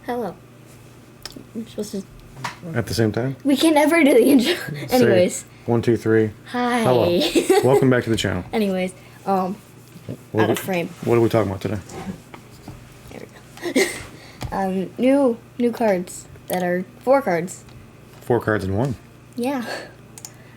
Hello. We're supposed to... At the same time? We can never do the intro. Anyways. Say 1, 2, 3. Hi. Hello. Welcome back to the channel. Anyways, out of frame. What are we talking about today? There we go. New cards that are 4 cards. 4 cards in one. Yeah.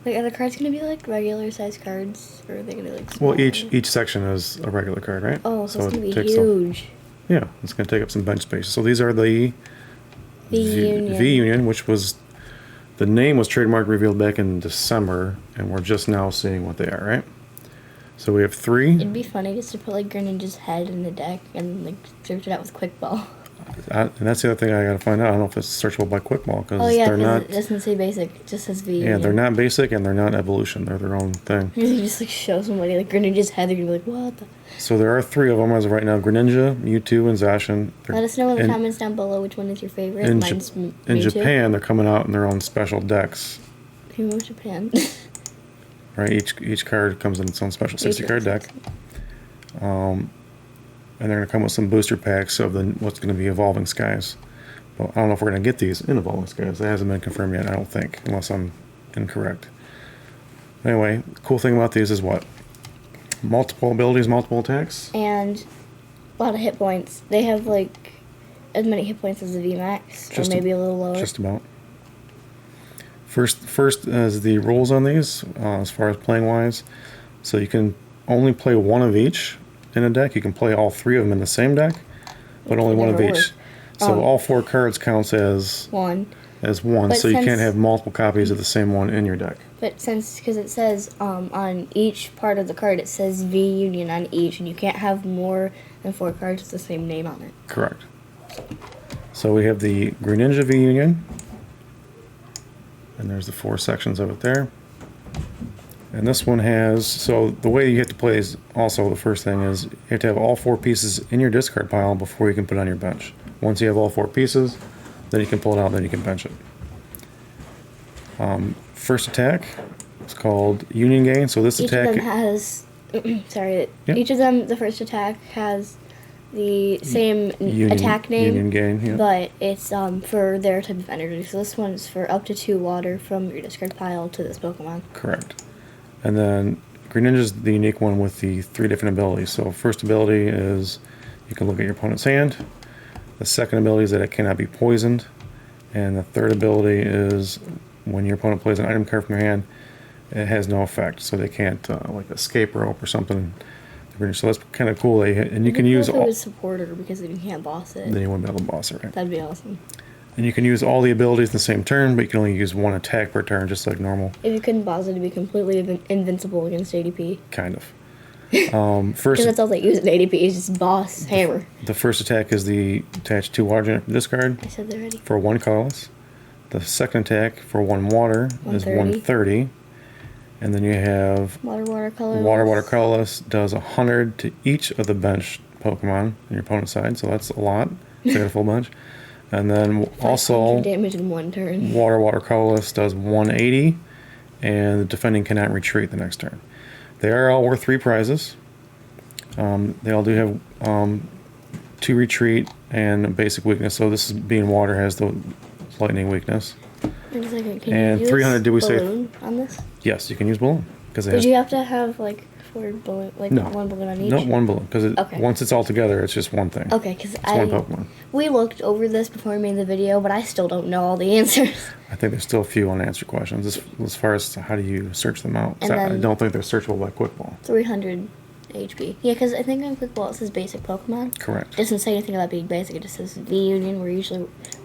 Like, are the cards gonna be like regular size cards, or are they gonna be like small? Well, each section is a regular card, right? Oh, so it's gonna be takes huge. Yeah, it's gonna take up some bench space. So these are the V Union, which was the name was trademark revealed back in December, and we're just now seeing what they are, right? So we have 3. It'd be funny just to put like Greninja's head in the deck and like search it out with Quick Ball. And that's the other thing I gotta find out. I don't know if it's searchable by Quick Ball because they're not. It doesn't say basic. It just says V. Yeah, they're not basic and they're not evolution. They're their own thing. You just like show somebody like Greninja's head, they're gonna be like, what the? So there are 3 of them as of right now: Greninja, Mewtwo, and Zacian. Let us know in the comments down below which one is your favorite. Mine's Mewtwo. In Japan, they're coming out in their own special decks. Who knows Japan? Right, each card comes in its own special 60-card deck. And they're going to come with some booster packs of what's going to be Evolving Skies. Well, I don't know if we're going to get these in Evolving Skies. That hasn't been confirmed yet, I don't think, unless I'm incorrect. Anyway, the cool thing about these is what? Multiple abilities, multiple attacks. And a lot of hit points. They have like as many hit points as the VMAX, or maybe a little lower. Just about. First is the rules on these, as far as playing wise. So you can only play one of each in a deck. You can play all 3 of them in the same deck, but only one of each. So all 4 cards counts as one. So you can't have multiple copies of the same one in your deck. But because it says on each part of the card, it says V Union on each, and you can't have more than 4 cards with the same name on it. Correct. So we have the Greninja V Union, and there's the 4 sections of it there. And this one has, so the way you have to play is also, the first thing is you have to have all 4 pieces in your discard pile before you can put it on your bench. Once you have all 4 pieces, then you can pull it out, then you can bench it. First attack, it's called Union Gain. So this attack... Each of them has, each of them, the first attack has the same attack name, Union Gain, but it's for their type of energy. So this one's for up to 2 water from your discard pile to this Pokemon. Correct. And then Greninja's the unique one with the 3 different abilities. So first ability is you can look at your opponent's hand. The second ability is that it cannot be poisoned. And the third ability is when your opponent plays an item card from your hand, it has no effect. So they can't, like escape rope or something. So that's kind of cool. And you can use all... It was supporter because then you can't boss it. Then you wouldn't be able to boss it, right? That'd be awesome. And you can use all the abilities in the same turn, but you can only use 1 attack per turn, just like normal. If you couldn't boss it, it'd be completely invincible against ADP. Kind of. Because that's all they use in ADP is just boss, hammer. The first attack is the attach 2 water generator from discard. I said that already. For 1 colorless. The second attack for 1 water is 130. And then you have water colorless. Water colorless does 100 to each of the bench Pokemon on your opponent's side, so that's a lot. It's like a full bench. And then also damage in 1 turn. Water colorless does 180, and the defending cannot retreat the next turn. They are all worth 3 prizes. They all do have 2 retreat and a basic weakness. So this is being water has the lightning weakness. And 300. Did we say on this? Yes, you can use balloon because Did you have to have like 4 balloon, no. 1 balloon on each? No, 1 balloon because once it's all together, it's just one thing. Okay, because one Pokemon. We looked over this before we made the video, but I still don't know all the answers. I think there's still a few unanswered questions as far as how do you search them out. I don't think they're searchable by Quick Ball. 300 HP. Yeah, because I think on Quick Ball it says basic Pokemon. Correct. It doesn't say anything about being basic. It just says V Union,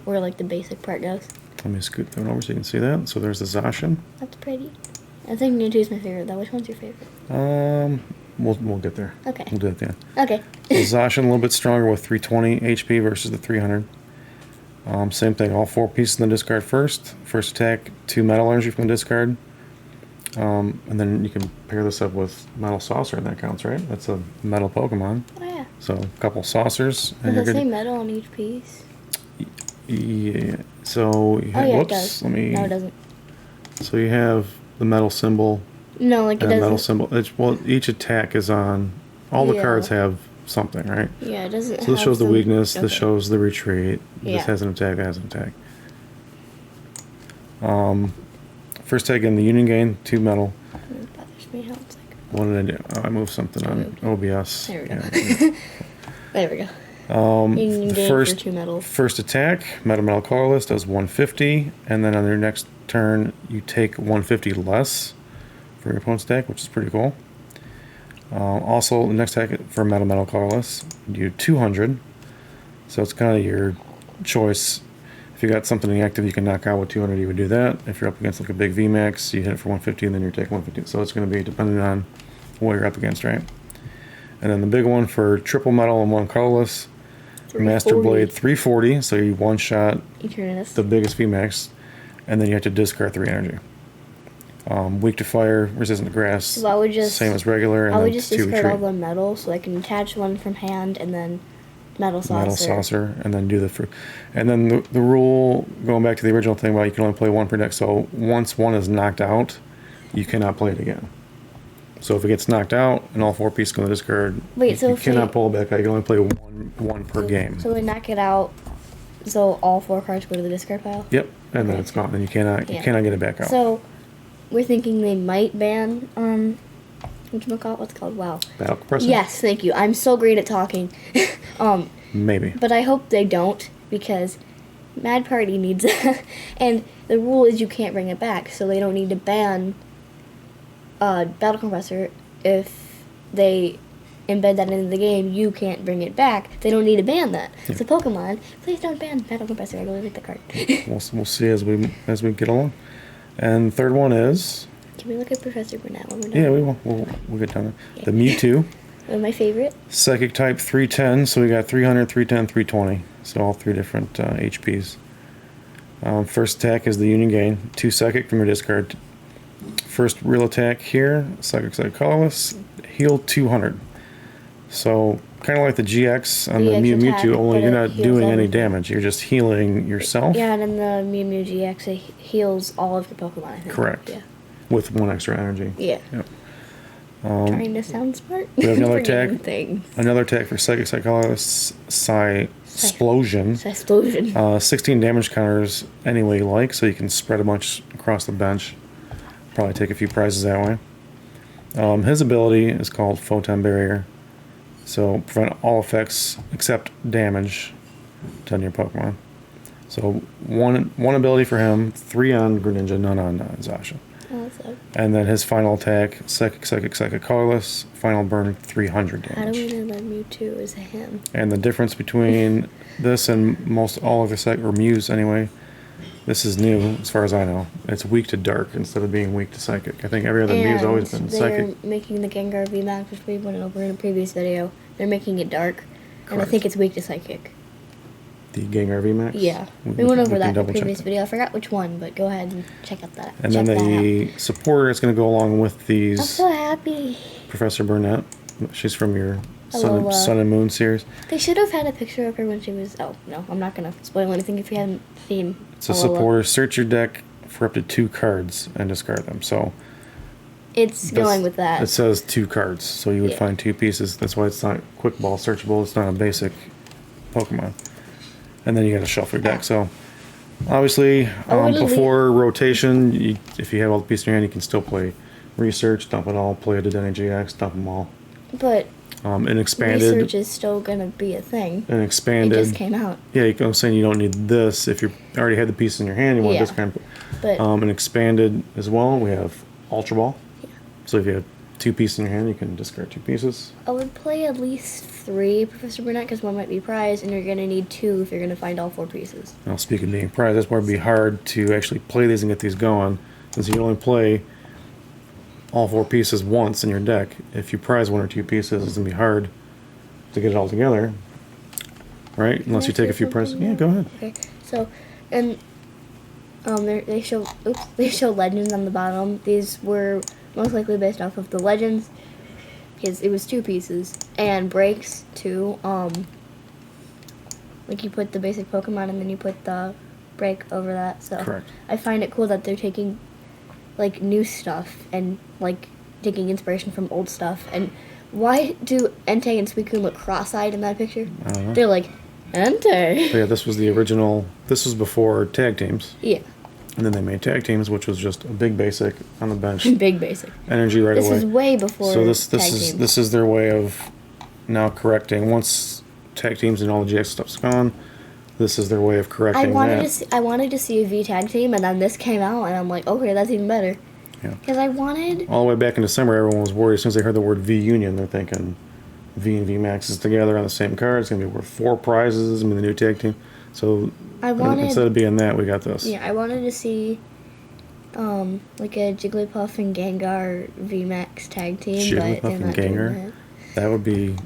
where like the basic part goes. Let me scoot that over so you can see that. So there's the Zacian. That's pretty. I think Mewtwo is my favorite, though. Which one's your favorite? We'll get there. Okay. We'll do it at the end. Okay. So Zacian a little bit stronger with 320 HP versus the 300. Same thing. All 4 pieces in the discard first. First attack, 2 metal energy from the discard. And then you can pair this up with Metal Saucer, and that counts, right? That's a metal Pokemon. Oh, yeah. So a couple saucers. Does it say metal on each piece? Yeah. So you have, it does. No, it doesn't. So you have the metal symbol. No, like it doesn't. Metal symbol. Well, each attack is on. All the cards have something, right? Yeah, it doesn't. So this have shows the weakness. Okay. This shows the retreat. Yeah. This has an attack. That has an attack. First tag in the Union Gain, 2 metal. It bothers me how it's like. What did I do? Oh, I moved something on OBS. There we go. Yeah. There we go. Union Gain for 2 metal. First attack, metal colorless does 150, and then on your next turn you take 150 less for your opponent's attack, which is pretty cool. Also, the next attack for metal colorless, you do 200. So it's kind of your choice. If you got something active you can knock out with 200, you would do that. If you're up against like a big VMAX, you hit it for 150 and then you take 150. So it's going to be depending on what you're up against, right? And then the big one for triple metal and 1 colorless, Master Blade 340. So you one shot Eternus. the biggest VMAX, and then you have to discard 3 energy. Weak to fire, resistant to grass. So I would just same as regular. And I would then just 2 discard all retreat. the metal, so I can attach one from hand and then metal saucer. Metal saucer, and then do the and then the rule, going back to the original thing about you can only play 1 per deck, so once 1 is knocked out you cannot play it again. So if it gets knocked out and all 4 pieces go to the discard, Wait, so you if cannot they- pull it back out. You can only play one per game. So we knock it out. So all 4 cards go to the discard pile. Yep, and then it's gone. Then you cannot Yeah. get it back out. So we're thinking they might ban what's it called? Wow. Battle compressor. Yes, thank you. I'm so great at talking. Maybe. But I hope they don't, because Mad Party needs and the rule is you can't bring it back, so they don't need to ban Battle Compressor. If they embed that into the game, you can't bring it back. They don't need to ban that. It's a Pokemon. Please don't ban Battle Compressor. I really like the card. We'll see as we get along. And third one is, Can we look at Professor Burnett when we're done? yeah, we will. We'll get down there. The Mewtwo. One of my favorite. Psychic type 310, so we got 300, 310, 320. So all 3 different HPs. First attack is the Union Gain, 2 psychic from your discard. First real attack here, psychic colorless, heal 200. So kind of like the GX on the GX attack, Mewtwo, only but you're it not heals doing any everything. damage. You're just healing yourself. Yeah, and then the Mew Mew GX it heals all of the Pokemon, I think. Correct. Yeah. With 1 extra energy. Yeah. Yep. Trying to sound smart. We have another Forgetting attack. Things. Another attack for psychic colorless, Explosion. Explosion. 16 damage counters any way you like, so you can spread a bunch across the bench. Probably take a few prizes that way. His ability is called Photon Barrier. So prevent all effects except damage done to your Pokemon. So one ability for him, 3 on Greninja, none on Zasha. Oh, so And then his final attack, Psychic colorless, final burn 300 how do damage. we know that Mewtwo is a him? And the difference between this and most all of the or Mews anyway, this is new as far as I know. It's weak to dark instead of being weak to psychic. I think every other Mew's always been they're psychic. making the Gengar VMAX, which we went over in a previous video. They're making it dark, and I Correct. think it's weak to psychic. The Gengar VMAX? Yeah, we can- went over can that in the double check previous that. video. I forgot which one, but go ahead and check out that. And check then that the supporter is going to go along with out. I'm these so happy. Professor Burnett. She's from your Hello, Sun and Moon series. They should have had a picture of her when she was. Oh no, I'm not gonna spoil anything if you haven't seen. It's a Alola. supporter. Search your deck for up to 2 cards and discard them. So It's going with that. It says 2 cards, so you would Yeah. find 2 pieces. That's why it's not quick ball searchable. It's not a basic Pokemon. And then you got to shuffle your deck. So obviously, before rotation, if you have all the pieces in your hand, you can still play research, dump it all, play a Dedenne GX, dump them all. But And expanded. research is still gonna be a thing. And It expanded. just came out. Yeah, I'm saying you don't need this if you already had the pieces in your hand. You want Yeah. this kind But and expanded as well. We have Ultra Ball. Yeah. So if you have 2 pieces in your hand, you can discard 2 pieces. I would play at least 3 Professor Burnett because one might be prize, and you're gonna need 2 if you're gonna find all 4 pieces. Now, speaking of being prized, that's why it'd be hard to actually play these and get these going, since you can only play all 4 pieces once in your deck. If you prize 1 or 2 pieces, it's gonna be hard to get it all together, right? Unless Can I you take say a few prizes. something Yeah, now? go ahead. Okay, so, and they show legends on the bottom. These were most likely based off of the legends, because it was 2 pieces, and breaks too. Like you put the basic Pokemon and then you put the break over that. So Correct. I find it cool that they're taking like new stuff and like taking inspiration from old stuff and Why do Entei and Suicune look cross-eyed in that picture? I don't know. They're like, Entei. But yeah, this was the original. This was before tag teams. Yeah, And then they made tag teams, which was just a big basic on the bench. big basic. Energy right This away. is way before So this tag is teams. this is their way of now correcting once tag teams and all the GX stuff's gone. This is their way of correcting I wanted to see a V tag team, and then this came out, and I'm like, okay, that's even better. Yeah. Because I wanted. All the way back in December, everyone was worried as soon as they heard the word V Union. They're thinking V and V Maxes together on the same card. It's gonna be worth 4 prizes. I mean, the new tag team. So I wanted. instead of being that, we got this. Yeah, I wanted to see, like a Jigglypuff and Gengar VMAX tag team, but Jigglypuff they're and not doing Gengar? that. That would be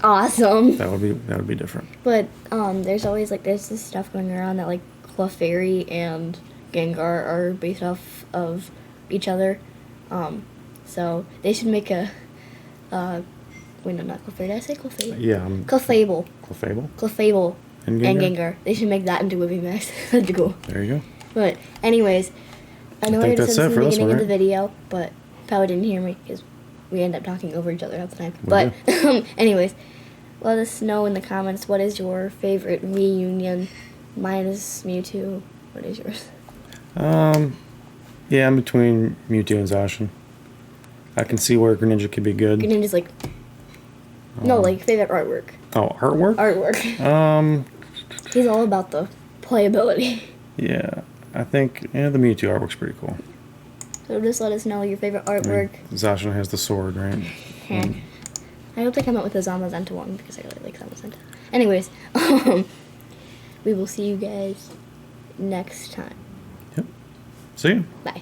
Awesome. that would be different. But there's always there's this stuff going around that like Clefairy and Gengar are based off of each other. So they should make a wait, no, not Clefairy. Did I say Clefairy? Yeah. Clefable. Clefable. And Gengar. They should make that into a VMAX. That'd be cool. There you go. But anyways, I know I think already that's said it this in for the this beginning one, of the right? video, but probably didn't hear me because we end up talking over each other half the time. We But anyways, let us know in the comments what is your favorite reunion. Mine is Mewtwo. What is yours? Yeah, I'm between Mewtwo and Zacian. I can see where Greninja could be good. Greninja's like no, like favorite artwork. Oh, artwork? Artwork. He's all about the playability. Yeah, I think the Mewtwo artwork's pretty cool. So just let us know your favorite artwork. Zacian has the sword, right? I hope they come out with a Zamazenta one because I really like Zamazenta. Anyways, we will see you guys next time. Yep. See you. Bye.